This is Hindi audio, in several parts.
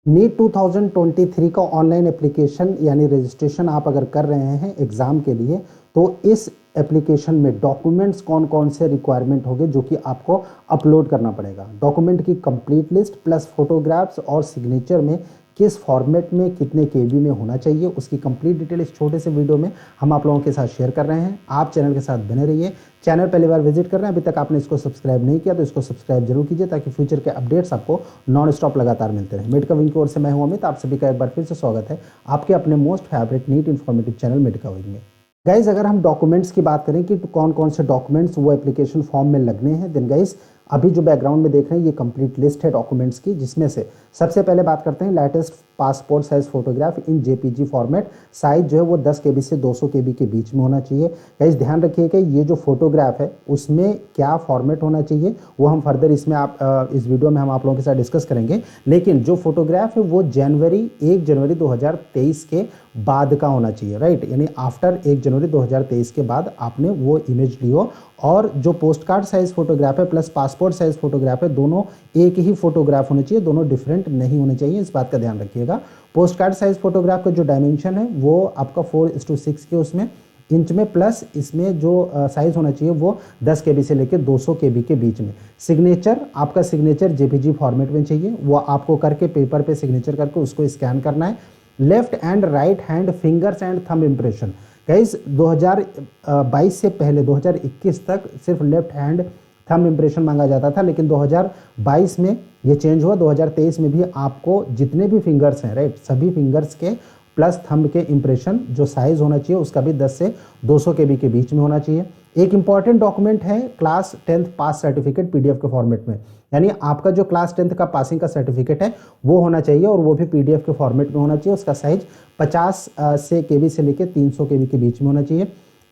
नीट 2023 का ऑनलाइन एप्लीकेशन यानी रजिस्ट्रेशन आप अगर कर रहे हैं एग्ज़ाम के लिए, तो इस एप्लीकेशन में डॉक्यूमेंट्स कौन कौन से रिक्वायरमेंट होंगे जो कि आपको अपलोड करना पड़ेगा। डॉक्यूमेंट की कंप्लीट लिस्ट प्लस फोटोग्राफ्स और सिग्नेचर में किस फॉर्मेट में कितने केबी में होना चाहिए, उसकी कंप्लीट डिटेल इस छोटे से वीडियो में हम आप लोगों के साथ शेयर कर रहे हैं। आप चैनल के साथ बने रहिए। चैनल पहली बार विजिट कर रहे हैं, अभी तक आपने इसको सब्सक्राइब नहीं किया तो इसको सब्सक्राइब जरूर कीजिए ताकि फ्यूचर के अपडेट्स आपको नॉन स्टॉप लगातार मिलते रहे। मेडिका विंग की ओर से मैं हूं अमित, आप सभी का एक बार फिर से स्वागत है आपके अपने most favourite NEET informative channel Medica Wing में। गाइज, अगर हम डॉक्यूमेंट्स की बात करें कि कौन कौन से डॉक्यूमेंट्स वो एप्लीकेशन फॉर्म में लगने हैं, देन गाइज अभी जो बैकग्राउंड में देख रहे हैं ये कंप्लीट लिस्ट है डॉक्यूमेंट्स की, जिसमें से सबसे पहले बात करते हैं लेटेस्ट पासपोर्ट साइज फोटोग्राफ इन जेपीजी फॉर्मेट। साइज जो है वो 10 केबी से 200 केबी के बीच में होना चाहिए। गाइज ध्यान रखिएगा ये जो फोटोग्राफ है उसमें क्या फॉर्मेट होना चाहिए वो हम फर्दर इसमें इस वीडियो में हम आप लोगों के साथ डिस्कस करेंगे। लेकिन जो फोटोग्राफ है वो 1 जनवरी 2023 के बाद का होना चाहिए, राइट। यानी आफ्टर 1 जनवरी 2023 के बाद आपने वो इमेज लियो। और जो पोस्ट कार्ड साइज फोटोग्राफ है प्लस पासपोर्ट साइज फोटोग्राफ है, दोनों एक ही फोटोग्राफ होने चाहिए, दोनों डिफरेंट नहीं होने चाहिए, इस बात का ध्यान रखिएगा। पोस्ट कार्ड साइज फोटोग्राफ का जो डायमेंशन है वो आपका 4:6 के उसमें इंच में, प्लस इसमें जो साइज होना चाहिए वो 10 केबी से लेकर 200 केबी के बीच में। सिग्नेचर, आपका सिग्नेचर जेपीजी फॉर्मेट में चाहिए, वो आपको करके पेपर पे सिग्नेचर करके उसको स्कैन करना है। Left and right hand fingers and thumb impression. Guys 2022 से पहले 2021 तक सिर्फ लेफ्ट हैंड थंब इम्प्रेशन मांगा जाता था, लेकिन 2022 में ये चेंज हुआ। 2023 में भी आपको जितने भी फिंगर्स हैं, राइट, सभी फिंगर्स के प्लस थंब के इंप्रेशन जो साइज होना चाहिए उसका भी 10 से 200 केबी के बीच में होना चाहिए। एक इंपॉर्टेंट डॉक्यूमेंट है क्लास 10th पास सर्टिफिकेट पीडीएफ के फॉर्मेट में, यानी आपका जो क्लास 10th का पासिंग का सर्टिफिकेट है वो होना चाहिए और वो भी पीडीएफ के फॉर्मेट में होना चाहिए। उसका साइज 50 से केबी से लेकर 300 केबी के बीच में होना चाहिए।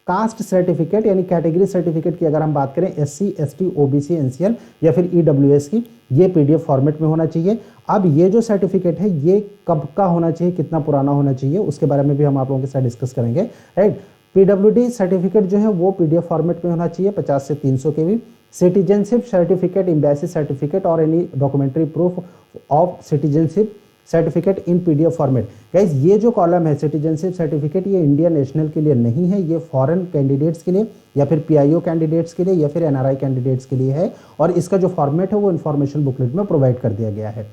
कास्ट सर्टिफिकेट यानी कैटेगरी सर्टिफिकेट की अगर हम बात करें एससी, एसटी, ओबीसी, एनसीएल या फिर ईडब्ल्यूएस की, ये पीडीएफ फॉर्मेट में होना चाहिए। अब ये जो सर्टिफिकेट है ये कब का होना चाहिए, कितना पुराना होना चाहिए, उसके बारे में भी हम आप लोगों के साथ डिस्कस करेंगे, राइट। पीडब्ल्यूडी सर्टिफिकेट जो है वो पीडीएफ फॉर्मेट में होना चाहिए 50 से 300 केबी। सिटीजनशिप सर्टिफिकेट, एम्बेसी सर्टिफिकेट और any documentary proof of citizenship certificate in PDF format. Guys ये जो कॉलम है सिटीजनशिप सर्टिफिकेट, ये इंडियन नेशनल के लिए नहीं है, ये फॉरेन कैंडिडेट्स के लिए या फिर पीआईओ कैंडिडेट्स के लिए या फिर एनआरआई कैंडिडेट्स के लिए है। और इसका जो फॉर्मेट है वो इन्फॉर्मेशन बुकलेट में प्रोवाइड कर दिया गया है।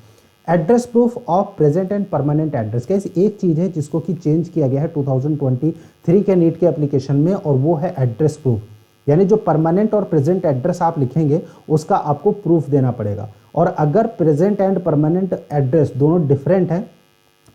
Address proof of present and permanent address. Guys एक चीज है जिसको कि चेंज किया गया है 2023 के नीट के एप्लीकेशन में, और वो है एड्रेस प्रूफ। यानी जो परमानेंट और प्रेजेंट एड्रेस आप लिखेंगे उसका आपको प्रूफ देना पड़ेगा। और अगर प्रेजेंट एंड परमानेंट एड्रेस दोनों डिफरेंट हैं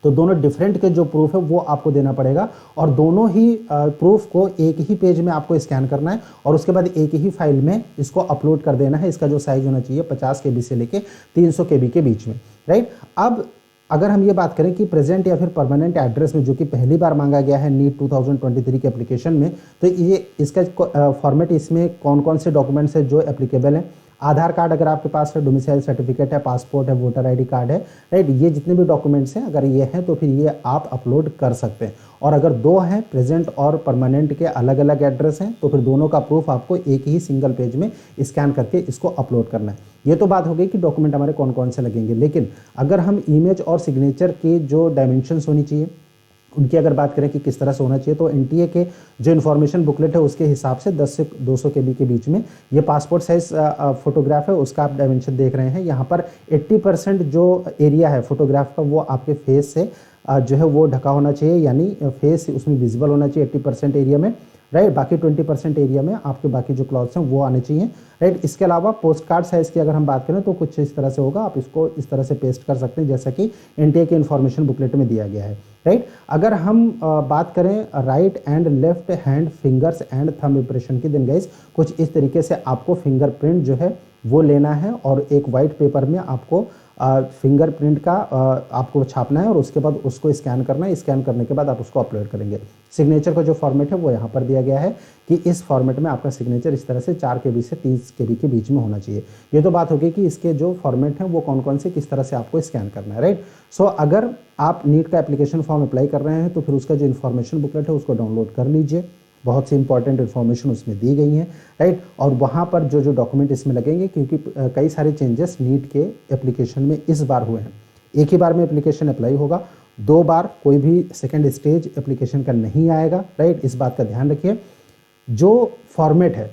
तो दोनों डिफरेंट के जो प्रूफ है वो आपको देना पड़ेगा, और दोनों ही प्रूफ को एक ही पेज में आपको स्कैन करना है और उसके बाद एक ही फाइल में इसको अपलोड कर देना है। इसका जो साइज होना चाहिए 50 केबी से लेके 300 केबी के बीच में, राइट। अब अगर हम ये बात करें कि प्रेजेंट या फिर परमानेंट एड्रेस में, जो कि पहली बार मांगा गया है नीट 2023 के एप्लीकेशन में, तो ये इसका फॉर्मेट, इसमें कौन कौन से डॉक्यूमेंट्स है जो एप्लीकेबल हैं। आधार कार्ड अगर आपके पास है, डोमिसाइल सर्टिफिकेट है, पासपोर्ट है, वोटर आईडी कार्ड है, राइट, ये जितने भी डॉक्यूमेंट्स हैं अगर ये हैं तो फिर ये आप अपलोड कर सकते हैं। और अगर दो हैं, प्रेजेंट और परमानेंट के अलग अलग एड्रेस हैं, तो फिर दोनों का प्रूफ आपको एक ही सिंगल पेज में स्कैन करके इसको अपलोड करना है। ये तो बात हो गई कि डॉक्यूमेंट हमारे कौन कौन से लगेंगे। लेकिन अगर हम इमेज और सिग्नेचर की जो डायमेंशंस होनी चाहिए उनकी अगर बात करें कि किस तरह से होना चाहिए, तो एनटीए के जो इन्फॉर्मेशन बुकलेट है उसके हिसाब से 10 से 200 केबी के बीच में ये पासपोर्ट साइज फोटोग्राफ है, उसका आप डायमेंशन देख रहे हैं। यहाँ पर 80% जो एरिया है फोटोग्राफ का वो आपके फेस से जो है वो ढका होना चाहिए, यानी फेस उसमें विजिबल होना चाहिए 80% एरिया में, राइट। बाकी 20% एरिया में आपके बाकी जो क्लॉथ्स हैं वो आने चाहिए, राइट। इसके अलावा पोस्ट कार्ड साइज की अगर हम बात करें तो कुछ इस तरह से होगा, आप इसको इस तरह से पेस्ट कर सकते हैं जैसा कि एनटीए के इन्फॉर्मेशन बुकलेट में दिया गया है, राइट। अगर हम बात करें right and left hand fingers and thumb impression की, दिन गाइस कुछ इस तरीके से आपको फिंगरप्रिंट जो है वो लेना है और एक वाइट पेपर में आपको फिंगरप्रिंट का आपको छापना है और उसके बाद उसको स्कैन करना है। स्कैन करने के बाद आप उसको अपलोड करेंगे। सिग्नेचर का जो फॉर्मेट है वो यहाँ पर दिया गया है कि इस फॉर्मेट में आपका सिग्नेचर इस तरह से 4 केबी से 30 केबी के बीच में होना चाहिए। ये तो बात होगी कि इसके जो फॉर्मेट है वो कौन कौन से किस तरह से आपको स्कैन करना है, राइट। सो अगर आप नीट का एप्लीकेशन फॉर्म अप्लाई कर रहे हैं तो फिर उसका जो इन्फॉर्मेशन बुकलेट है उसको डाउनलोड कर लीजिए। बहुत सी इंपॉर्टेंट इन्फॉर्मेशन उसमें दी गई हैं, राइट। और वहाँ पर जो जो डॉक्यूमेंट इसमें लगेंगे, क्योंकि कई सारे चेंजेस नीट के एप्लीकेशन में इस बार हुए हैं। एक ही बार में एप्लीकेशन अप्लाई होगा, 2 बार कोई भी सेकेंड स्टेज एप्लीकेशन का नहीं आएगा, राइट। इस बात का ध्यान रखिए। जो फॉर्मेट है,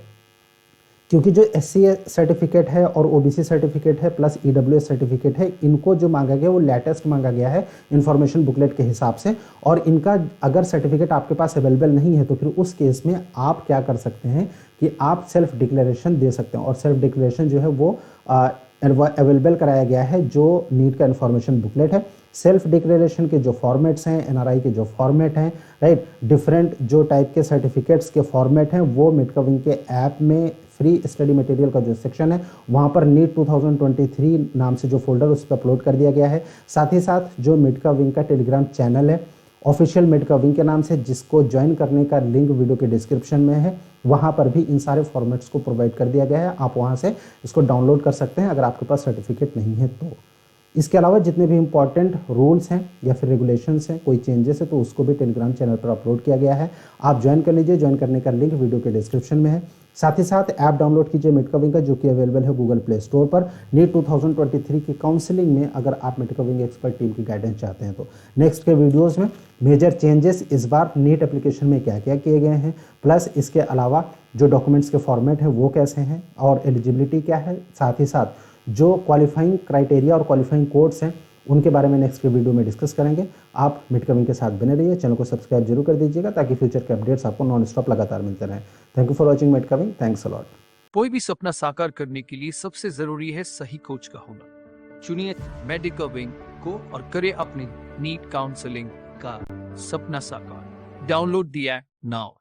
क्योंकि जो SC सर्टिफिकेट है और OBC सर्टिफिकेट है प्लस EWS सर्टिफिकेट है, इनको जो मांगा गया वो लेटेस्ट मांगा गया है इन्फॉर्मेशन बुकलेट के हिसाब से। और इनका अगर सर्टिफिकेट आपके पास अवेलेबल नहीं है तो फिर उस केस में आप क्या कर सकते हैं कि आप सेल्फ डिक्लेरेशन दे सकते हैं। और सेल्फ डिक्लेरेशन जो है वो अवेलेबल कराया गया है जो नीट का इन्फॉर्मेशन बुकलेट है। सेल्फ डिक्लेरेशन के जो फॉर्मेट्स हैं, NRI के जो फॉर्मेट हैं, राइट, डिफरेंट जो टाइप के सर्टिफिकेट्स के फॉर्मेट हैं, वो मिडकविंग के ऐप में फ्री स्टडी मटेरियल का जो सेक्शन है वहाँ पर नीट 2023 नाम से जो फोल्डर उस पर अपलोड कर दिया गया है। साथ ही साथ जो मिडकविंग का टेलीग्राम चैनल है ऑफिशियल मिडकविंग के नाम से, जिसको ज्वाइन करने का लिंक वीडियो के डिस्क्रिप्शन में है, वहाँ पर भी इन सारे फॉर्मेट्स को प्रोवाइड कर दिया गया है। आप वहाँ से इसको डाउनलोड कर सकते हैं अगर आपके पास सर्टिफिकेट नहीं है तो। इसके अलावा जितने भी इंपॉर्टेंट रूल्स हैं या फिर रेगुलेशंस हैं, कोई चेंजेस है तो उसको भी टेलीग्राम चैनल पर अपलोड किया गया है। आप ज्वाइन कर लीजिए, ज्वाइन करने का लिंक वीडियो के डिस्क्रिप्शन में है। साथ ही साथ ऐप डाउनलोड कीजिए मिडकविंग का, जो कि अवेलेबल है गूगल प्ले स्टोर पर। नीट 2023 की काउंसलिंग में अगर आप मिडकविंग एक्सपर्ट टीम की गाइडेंस चाहते हैं तो नेक्स्ट के वीडियोज़ में मेजर चेंजेस इस बार नीट एप्लीकेशन में क्या क्या किए गए हैं, प्लस इसके अलावा जो डॉक्यूमेंट्स के फॉर्मेट हैं वो कैसे हैं और एलिजिबिलिटी क्या है, साथ ही साथ जो क्वालिफाइंग क्राइटेरिया और क्वालिफाइंग कोड्स हैं उनके बारे में नेक्स्ट के वीडियो में डिस्कस करेंगे। आप मिडकविंग के साथ बने रहिए, चैनल को सब्सक्राइब जरूर कर दीजिएगा ताकि फ्यूचर के अपडेट्स आपको नॉन स्टॉप लगातार मिलते रहें। थैंक यू फॉर वॉचिंग मिडकविंग, थैंक्स अ लॉट। कोई भी सपना साकार करने के लिए सबसे जरूरी है सही कोच का होना। चुनिए मिडकविंग को और करें अपने नीट काउंसलिंग का सपना साकार। Download the app now.